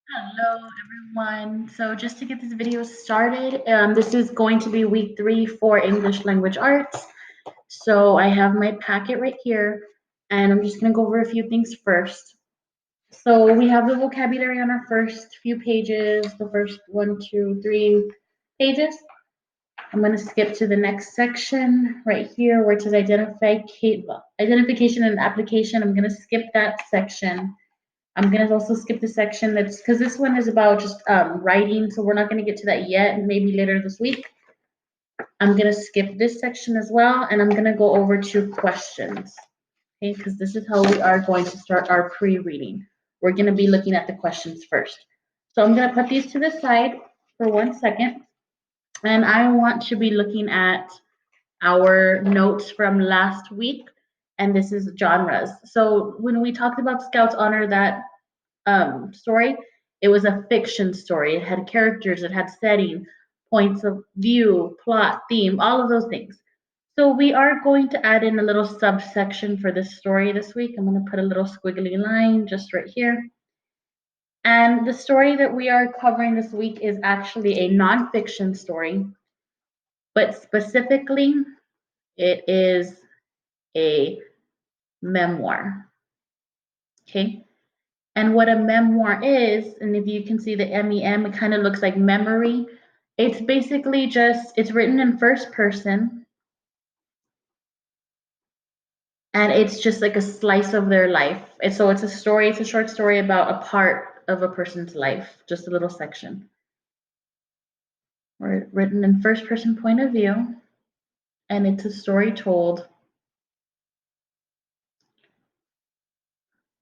Hello, everyone. So just to get this video started, this is going to be week 3 for English Language Arts. So I have my packet right here, and I'm just going to go over a few things first. So we have the vocabulary on our first few pages, the first 1, 2, 3 pages. I'm going to skip to the next section right here where it says identification and application. I'm going to skip that section. I'm gonna also skip the section that's because this one is about just writing, so we're not gonna get to that yet. Maybe later this week. I'm gonna skip this section as well, and I'm gonna go over to questions. Okay, because this is how we are going to start our pre-reading. We're gonna be looking at the questions first. So I'm gonna put these to the side for 1 second, and I want to be looking at our notes from last week, and this is genres. So when we talked about Scouts Honor, that story. It was a fiction story. It had characters, it had setting, points of view, plot, theme, all of those things. So we are going to add in a little subsection for this story this week. I'm going to put a little squiggly line just right here. And the story that we are covering this week is actually a nonfiction story, but specifically, it is a memoir. Okay. And what a memoir is, and if you can see the MEM, it kind of looks like memory. It's basically just, it's written in first person, and it's just like a slice of their life. And so it's a story, it's a short story about a part of a person's life, just a little section. Written in first person point of view, and it's a story told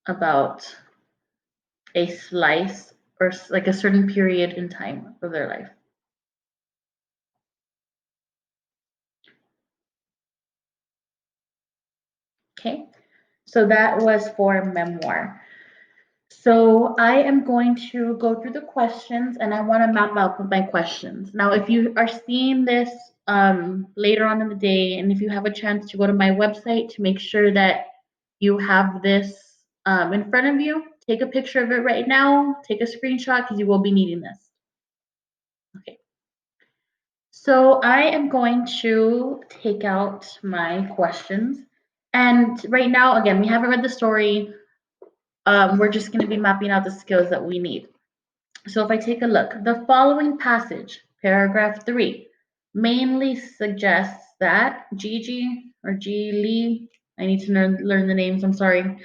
about a slice or like a certain period in time of their life. Okay, so that was for memoir. So I am going to go through the questions and I want to map out my questions. Now, if you are seeing this later on in the day, and if you have a chance to go to my website to make sure that you have this in front of you, take a picture of it right now, take a screenshot because you will be needing this. Okay. So I am going to take out my questions. And right now, again, we haven't read the story. We're just going to be mapping out the skills that we need. So if I take a look, the following passage, paragraph 3, mainly suggests that Gigi or G Lee, I need to learn the names, I'm sorry.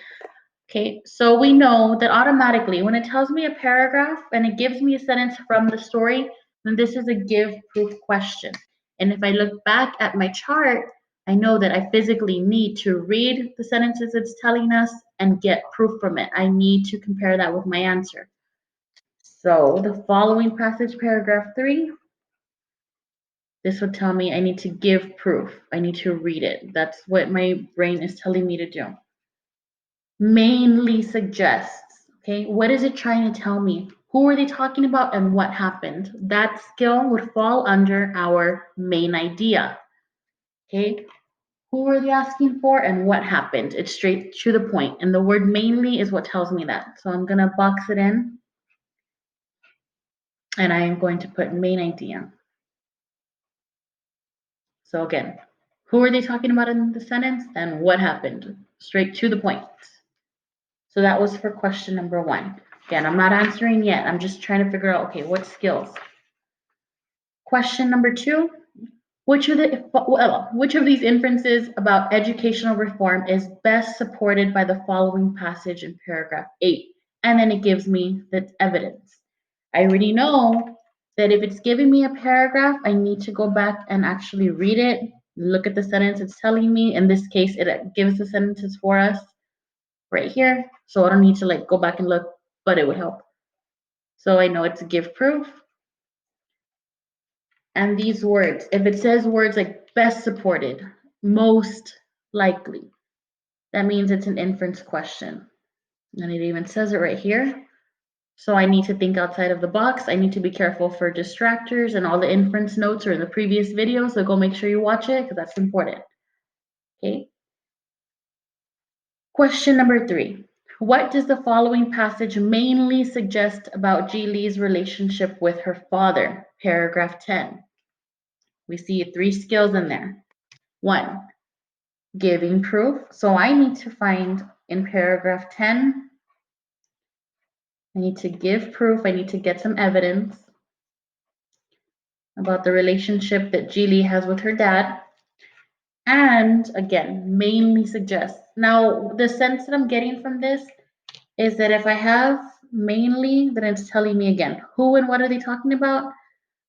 Okay, so we know that automatically when it tells me a paragraph and it gives me a sentence from the story, then this is a give proof question. And if I look back at my chart, I know that I physically need to read the sentences it's telling us and get proof from it. I need to compare that with my answer. So the following passage, paragraph 3, this would tell me I need to give proof. I need to read it. That's what my brain is telling me to do. Mainly suggests, okay, what is it trying to tell me? Who are they talking about and what happened? That skill would fall under our main idea, okay? Who are they asking for and what happened? It's straight to the point. And the word mainly is what tells me that. So I'm going to box it in and I am going to put main idea. So again, who are they talking about in the sentence and what happened? Straight to the point. So that was for question number 1. Again, I'm not answering yet. I'm just trying to figure out, okay, what skills? Question number 2, which of these inferences about educational reform is best supported by the following passage in paragraph 8? And then it gives me the evidence. I already know that if it's giving me a paragraph, I need to go back and actually read it, look at the sentence it's telling me. In this case, it gives the sentences for us right here. So I don't need to like go back and look, but it would help. So I know it's give proof. And these words, if it says words like best supported, most likely, that means it's an inference question. And it even says it right here. So I need to think outside of the box. I need to be careful for distractors, and all the inference notes are in the previous video. So go make sure you watch it because that's important. Okay. Question number 3. What does the following passage mainly suggest about Ji Li's relationship with her father? Paragraph 10. We see 3 skills in there. 1, giving proof. So I need to find in paragraph 10, I need to give proof, I need to get some evidence about the relationship that Ji Li has with her dad. And again, mainly suggests. Now, the sense that I'm getting from this is that if I have mainly, then it's telling me again, who and what are they talking about?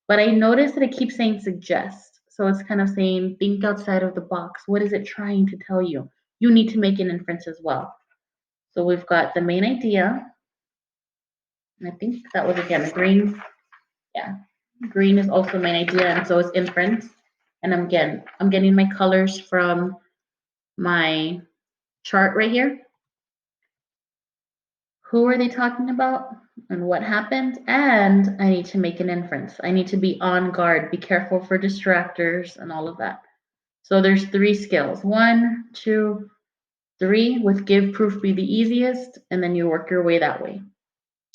But I notice that it keeps saying suggest. So it's kind of saying, think outside of the box. What is it trying to tell you? You need to make an inference as well. So we've got the main idea. And I think that was again green. Yeah, green is also main idea, and so is inference. And I'm getting my colors from my chart right here. Who are they talking about and what happened? And I need to make an inference. I need to be on guard, be careful for distractors and all of that. So there's 3 skills. 1, 2, 3, with give proof be the easiest, and then you work your way that way.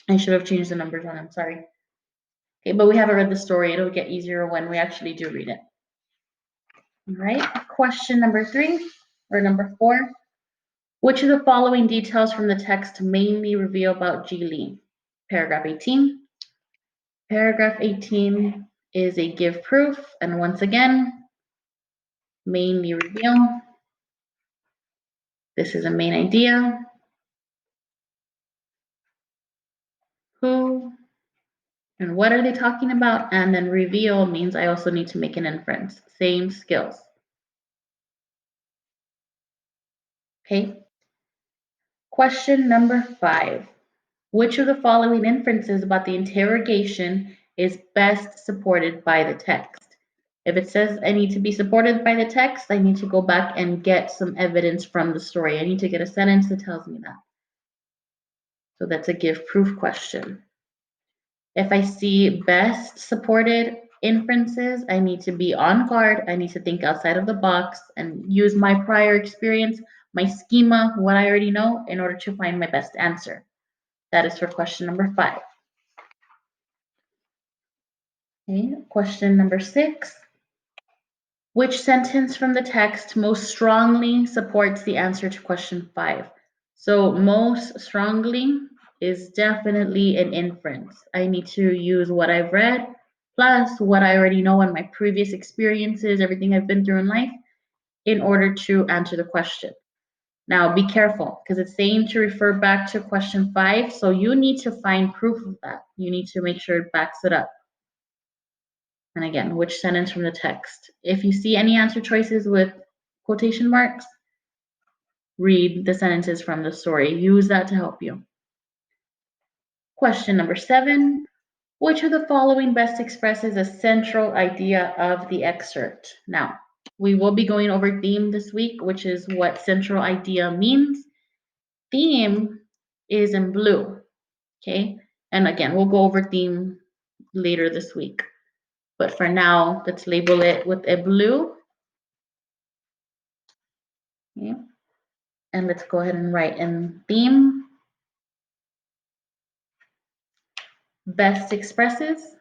I should have changed the numbers on, I'm sorry. Okay, but we haven't read the story. It'll get easier when we actually do read it. All right, question number 3, or number 4. Which of the following details from the text mainly reveal about Ji Li? Paragraph 18. Paragraph 18 is a give proof, and once again, mainly reveal. This is a main idea. Who and what are they talking about? And then reveal means I also need to make an inference. Same skills. Okay. Question number 5. Which of the following inferences about the interrogation is best supported by the text? If it says I need to be supported by the text, I need to go back and get some evidence from the story. I need to get a sentence that tells me that. So that's a give proof question. If I see best supported inferences, I need to be on guard. I need to think outside of the box and use my prior experience, my schema, what I already know in order to find my best answer. That is for question number 5. Okay, question number 6. Which sentence from the text most strongly supports the answer to question 5? So most strongly is definitely an inference. I need to use what I've read plus what I already know in my previous experiences, everything I've been through in life, in order to answer the question. Now be careful because it's saying to refer back to question 5. So you need to find proof of that. You need to make sure it backs it up. And again, which sentence from the text? If you see any answer choices with quotation marks, read the sentences from the story. Use that to help you. Question number 7. Which of the following best expresses a central idea of the excerpt? Now, we will be going over theme this week, which is what central idea means. Theme is in blue, okay? And again, we'll go over theme later this week. But for now, let's label it with a blue. Okay. And let's go ahead and write in theme. Best expresses.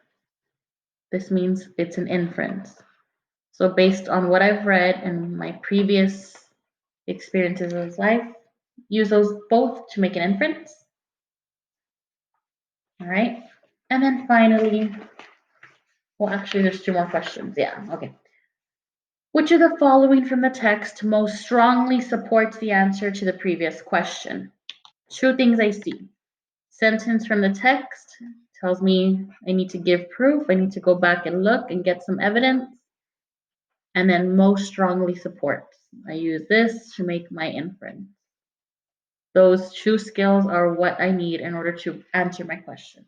This means it's an inference. So based on what I've read and my previous experiences of life, use those both to make an inference. All right. And then finally, well, actually, there's 2 more questions. Yeah, okay. Which of the following from the text most strongly supports the answer to the previous question? 2 things I see. Sentence from the text tells me I need to give proof. I need to go back and look and get some evidence. And then most strongly supports. I use this to make my inference. Those 2 skills are what I need in order to answer my question.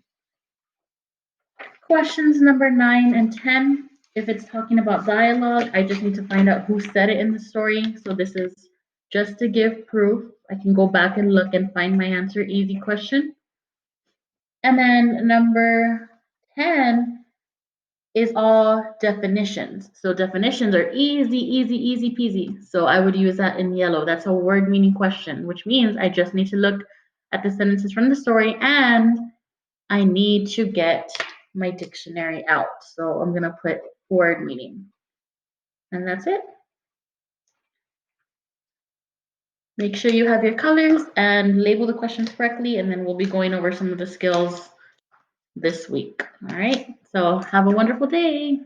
Questions number 9 and 10. If it's talking about dialogue, I just need to find out who said it in the story. So this is just to give proof. I can go back and look and find my answer. Easy question. And then number 10 is all definitions. So definitions are easy peasy. So I would use that in yellow. That's a word meaning question, which means I just need to look at the sentences from the story, and I need to get my dictionary out. So I'm gonna put word meaning. And that's it. Make sure you have your colors and label the questions correctly, and then we'll be going over some of the skills this week. All right, so have a wonderful day.